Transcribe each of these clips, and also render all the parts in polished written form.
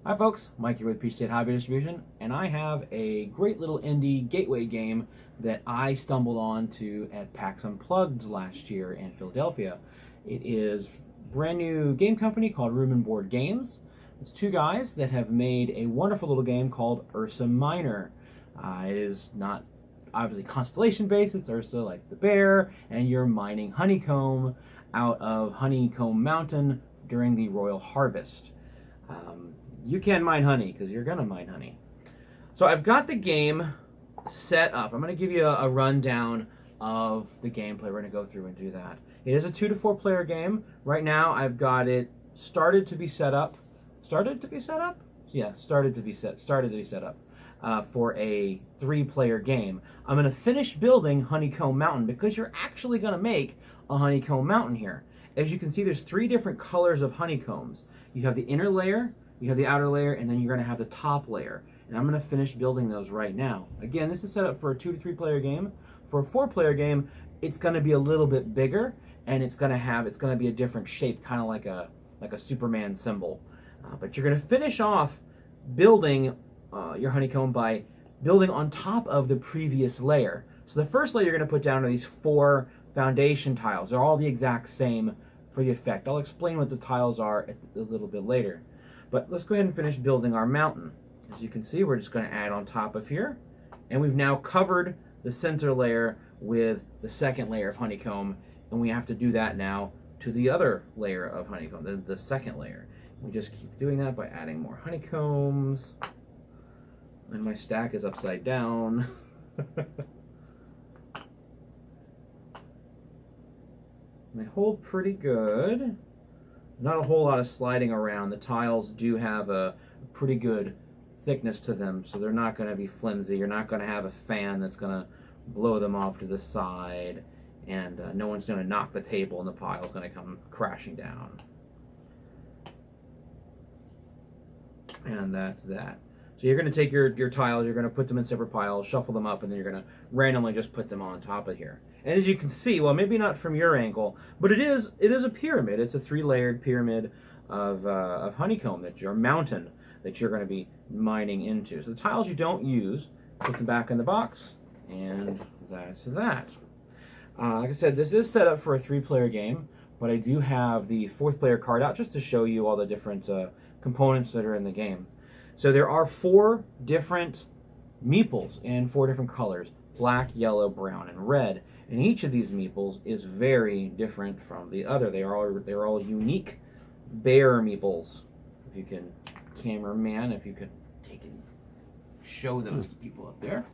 Hi folks, Mike here with Peach State Hobby Distribution, and I have a great little indie gateway game that I stumbled onto at PAX Unplugged last year in Philadelphia. It is a brand new game company called Room and Board Games. It's two guys that have made a wonderful little game called Ursa Miner. It is not obviously constellation based, it's Ursa like the bear, and you're mining honeycomb out of Honeycomb Mountain during the royal harvest. You can mine honey because you're going to mine honey. So I've got the game set up. I'm going to give you a rundown of the gameplay. We're going to go through and do that. It is a 2 to 4 player game. Right now I've got it started to be set up. Started to be set up? Yeah, started to be set up for a 3-player game. I'm going to finish building Honeycomb Mountain because you're actually going to make a honeycomb mountain here. As you can see, there's 3 different colors of honeycombs. You have the inner layer, you have the outer layer, and then you're going to have the top layer. And I'm going to finish building those right now. Again, this is set up for a 2 to 3 player game. For a 4-player game, it's going to be a little bit bigger, and it's going to be a different shape, kind of like a Superman symbol. But you're going to finish off building your honeycomb by building on top of the previous layer. So the first layer you're going to put down are these 4 foundation tiles. They're all the exact same for the effect. I'll explain what the tiles are a little bit later. But let's go ahead and finish building our mountain. As you can see, we're just going to add on top of here. And we've now covered the center layer with the second layer of honeycomb. And we have to do that now to the other layer of honeycomb, the second layer. We just keep doing that by adding more honeycombs. And my stack is upside down. They hold pretty good. Not a whole lot of sliding around. The tiles do have a pretty good thickness to them, so they're not going to be flimsy. You're not going to have a fan that's going to blow them off to the side, and no one's going to knock the table and the pile's going to come crashing down. And that's that. So you're going to take your tiles, you're going to put them in separate piles, shuffle them up, and then you're going to randomly just put them on top of here. And as you can see, well, maybe not from your angle, but it is a pyramid. It's a 3-layered pyramid of honeycomb, mountain that you're going to be mining into. So the tiles you don't use, put them back in the box, and that's that. Like I said, this is set up for a 3-player game, but I do have the 4th-player card out just to show you all the different components that are in the game. So there are 4 different meeples in 4 different colors: black, yellow, brown, and red. And each of these meeples is very different from the other. They're all unique bear meeples. If you can, cameraman, if you could take and show those to people up there.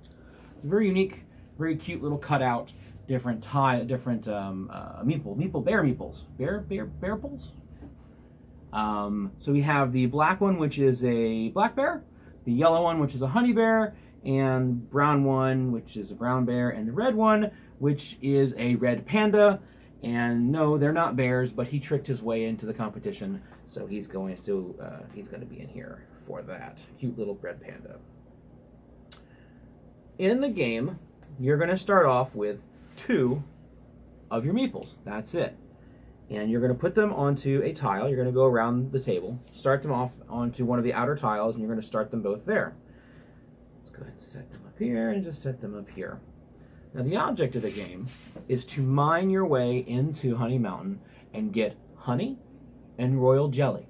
Very unique, very cute little cutout, different bear meeples. Bearples? So we have the black one, which is a black bear, the yellow one, which is a honey bear, and brown one, which is a brown bear, and the red one, which is a red panda. And no, they're not bears, but he tricked his way into the competition, so he's going to be in here for that cute little red panda. In the game, you're going to start off with 2 of your meeples. That's it. And you're going to put them onto a tile. You're going to go around the table, start them off onto one of the outer tiles, and you're going to start them both there. Let's go ahead and set them up here and just set them up here. Now the object of the game is to mine your way into Honey Mountain and get honey and royal jelly.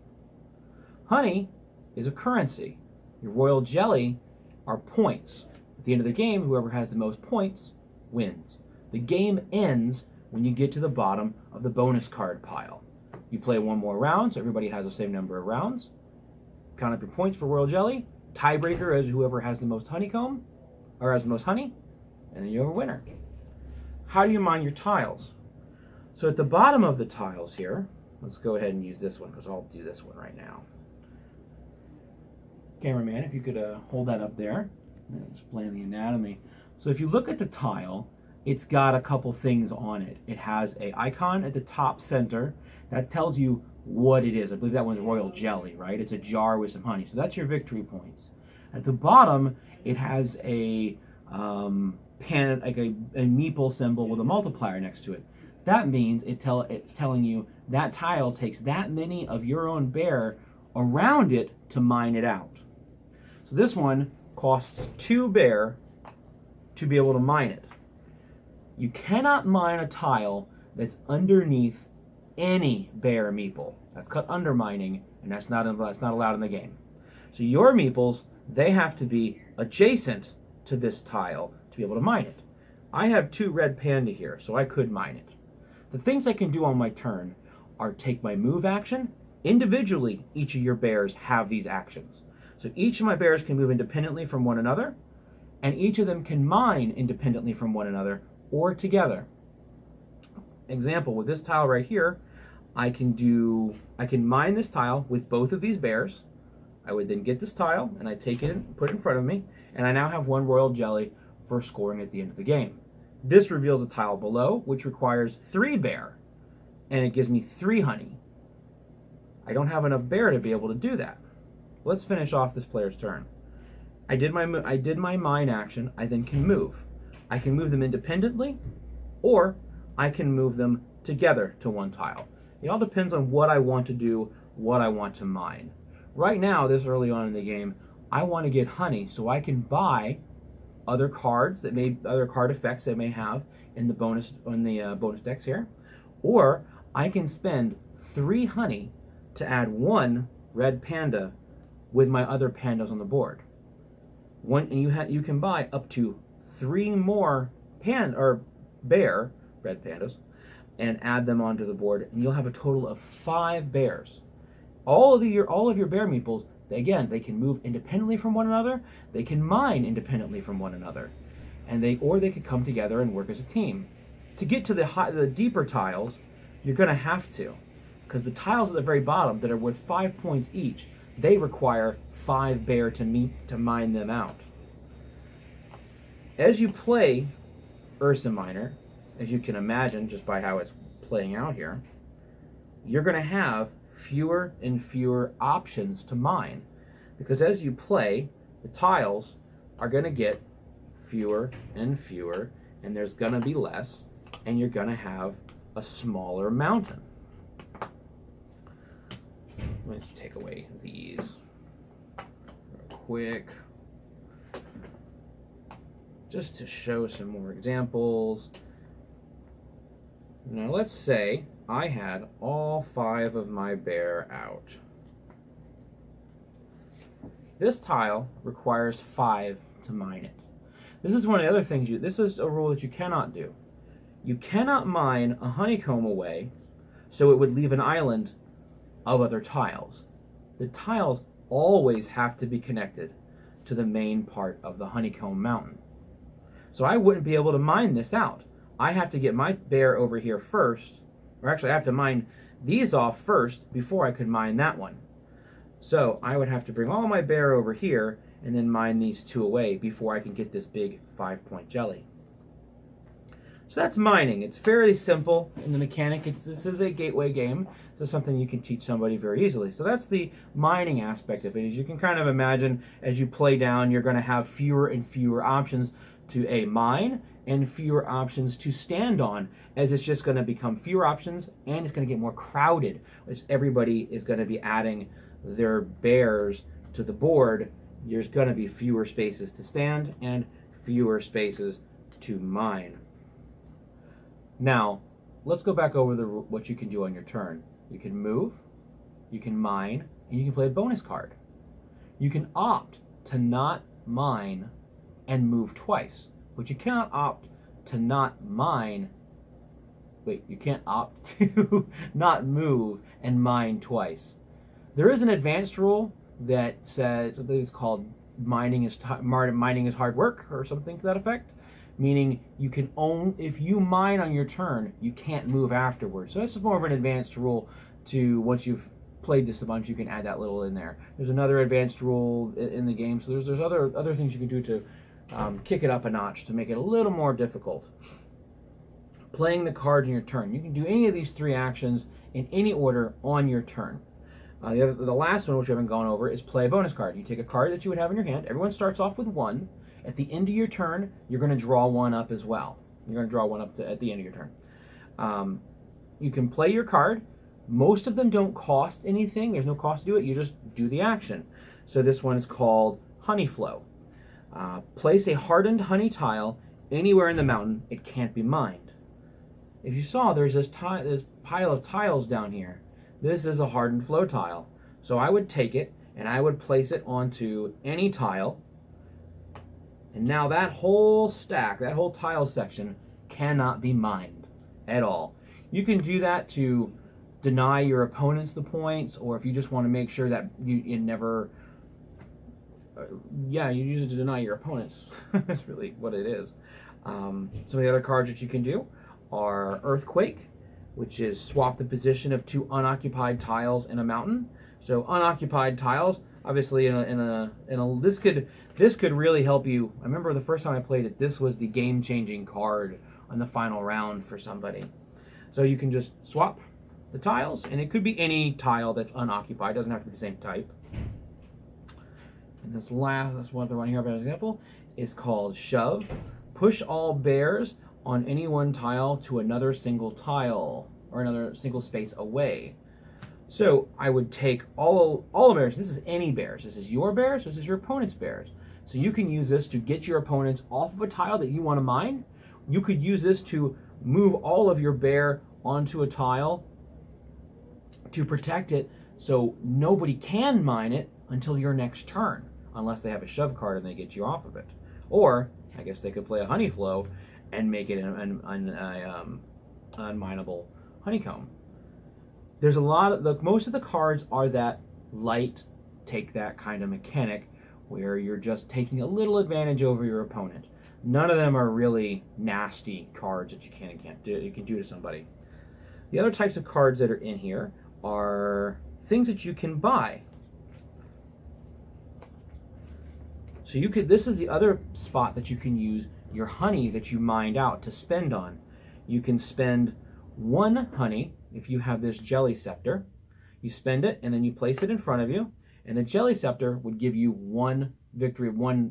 Honey is a currency. Your royal jelly are points. At the end of the game, whoever has the most points wins. The game ends when you get to the bottom of the bonus card pile. You play 1 more round, so everybody has the same number of rounds. Count up your points for royal jelly. Tiebreaker is whoever has the most honeycomb, or has the most honey, and then you have a winner. How do you mine your tiles? So at the bottom of the tiles here, let's go ahead and use this one, because I'll do this one right now. Cameraman, if you could hold that up there and explain the anatomy. So if you look at the tile, it's got a couple things on it. It has an icon at the top center that tells you what it is. I believe that one's royal jelly, right? It's a jar with some honey. So that's your victory points. At the bottom, it has a meeple symbol with a multiplier next to it. That means it's telling you that tile takes that many of your own bear around it to mine it out. So this one costs 2 bear to be able to mine it. You cannot mine a tile that's underneath any bear meeple. That's cut under mining, and that's not allowed in the game. So your meeples, they have to be adjacent to this tile to be able to mine it. I have 2 red panda here, so I could mine it. The things I can do on my turn are take my move action. Individually, each of your bears have these actions. So each of my bears can move independently from one another, and each of them can mine independently from one another or together. Example, with this tile right here, I can mine this tile with both of these bears. I would then get this tile and I take it and put it in front of me, and I now have 1 royal jelly for scoring at the end of the game. This reveals a tile below, which requires 3 bear, and it gives me 3 honey. I don't have enough bear to be able to do that. Let's finish off this player's turn. I did my mine action. I then can move. I can move them independently, or I can move them together to one tile. It all depends on what I want to do, what I want to mine. Right now, this early on in the game, I want to get honey so I can buy other cards other card effects they may have in the bonus decks here, or I can spend 3 honey to add 1 red panda with my other pandas on the board. You can buy up to 3 more bear red pandas and add them onto the board, and you'll have a total of 5 bears. All of your bear meeples, again, they can move independently from one another. They can mine independently from one another, and they could come together and work as a team. To get to the deeper tiles, you're going to have to, because the tiles at the very bottom that are worth 5 points each, they require 5 bear to mine them out. As you play Ursa Miner, as you can imagine just by how it's playing out here, you're going to have fewer and fewer options to mine, because as you play, the tiles are going to get fewer and fewer, and there's going to be less, and you're going to have a smaller mountain. Let's take away these real quick just to show some more examples. Now let's say I had all 5 of my bear out. This tile requires 5 to mine it. This is one of the other things this is a rule that you cannot do. You cannot mine a honeycomb away so it would leave an island of other tiles. The tiles always have to be connected to the main part of the honeycomb mountain. So I wouldn't be able to mine this out. I have to get my bear over here first, or actually I have to mine these off first before I could mine that one. So I would have to bring all my bear over here and then mine these 2 away before I can get this big 5-point jelly. So that's mining. It's fairly simple in the mechanic. This is a gateway game. This is something you can teach somebody very easily. So that's the mining aspect of it. As you can kind of imagine, as you play down, you're going to have fewer and fewer options to mine and fewer options to stand on, as it's just going to become fewer options and it's going to get more crowded, as everybody is going to be adding their bears to the board. There's going to be fewer spaces to stand and fewer spaces to mine. Now, let's go back over what you can do on your turn. You can move, you can mine, and you can play a bonus card. You can opt to not mine and move twice, but you cannot opt to not mine. Wait, you can't opt to not move and mine twice. There is an advanced rule that says, I believe it's called mining is hard work or something to that effect. Meaning if you mine on your turn, you can't move afterwards. So that's more of an advanced rule to, once you've played this a bunch, you can add that little in there. There's another advanced rule in the game, so there's other things you can do to kick it up a notch to make it a little more difficult. Playing the cards in your turn. You can do any of these 3 actions in any order on your turn. The last one, which we haven't gone over, is play a bonus card. You take a card that you would have in your hand. Everyone starts off with 1. At the end of your turn, you're going to draw 1 up as well. You're going to draw 1 up at the end of your turn. You can play your card. Most of them don't cost anything. There's no cost to do it. You just do the action. So this one is called Honey Flow. Place a hardened honey tile anywhere in the mountain. It can't be mined. If you saw, there's this pile of tiles down here. This is a hardened flow tile. So I would take it and I would place it onto any tile. And now that whole stack, that whole tile section cannot be mined at all. You can do that to deny your opponents the points, or if you just want to make sure that you never, you use it to deny your opponents. That's really what it is. Some of the other cards that you can do are Earthquake, which is swap the position of 2 unoccupied tiles in a mountain. So unoccupied tiles, obviously, this could really help you. I remember the first time I played it, this was the game-changing card on the final round for somebody. So you can just swap the tiles, and it could be any tile that's unoccupied. It doesn't have to be the same type. And this one, the one here, for example, is called Shove. Push all bears on any one tile to another single tile, or another single space away. So I would take all bears. This is any bears. This is your bears. This is your opponent's bears. So you can use this to get your opponents off of a tile that you want to mine. You could use this to move all of your bear onto a tile to protect it, so nobody can mine it until your next turn, unless they have a shove card and they get you off of it. Or I guess they could play a honey flow and make it an unmineable honeycomb. There's a lot of most of the cards are that light, take that kind of mechanic where you're just taking a little advantage over your opponent. None of them are really nasty cards that you can do to somebody. The other types of cards that are in here are things that you can buy. So this is the other spot that you can use your honey that you mined out to spend on. You can spend 1 honey if you have this jelly scepter. You spend it and then you place it in front of you, and the jelly scepter would give you 1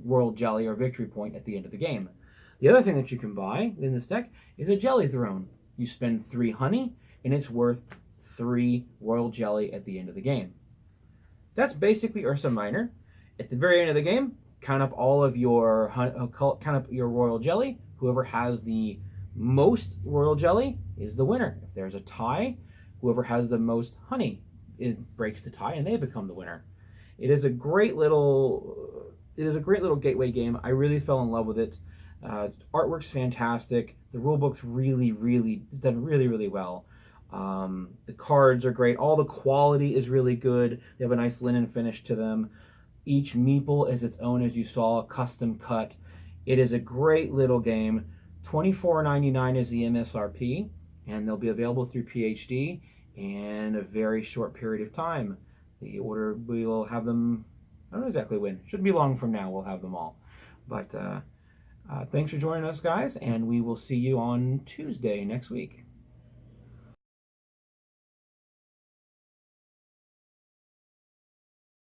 royal jelly or victory point at the end of the game. The other thing that you can buy in this deck is a jelly throne. You spend 3 honey and it's worth 3 royal jelly at the end of the game. That's basically Ursa Miner. At the very end of the game, count up all of your royal jelly. Whoever has the most royal jelly is the winner. If there's a tie, whoever has the most honey, it breaks the tie and they become the winner. It is a great little gateway game. I really fell in love with it. Artwork's fantastic. The rulebook's it's done really well. The cards are great. All the quality is really good. They have a nice linen finish to them. Each meeple is its own, as you saw, custom cut. It is a great little game. $24.99 is the MSRP, and they'll be available through PhD in a very short period of time. We will have them, I don't know exactly when. Shouldn't be long from now we'll have them all. But thanks for joining us, guys, and we will see you on Tuesday next week.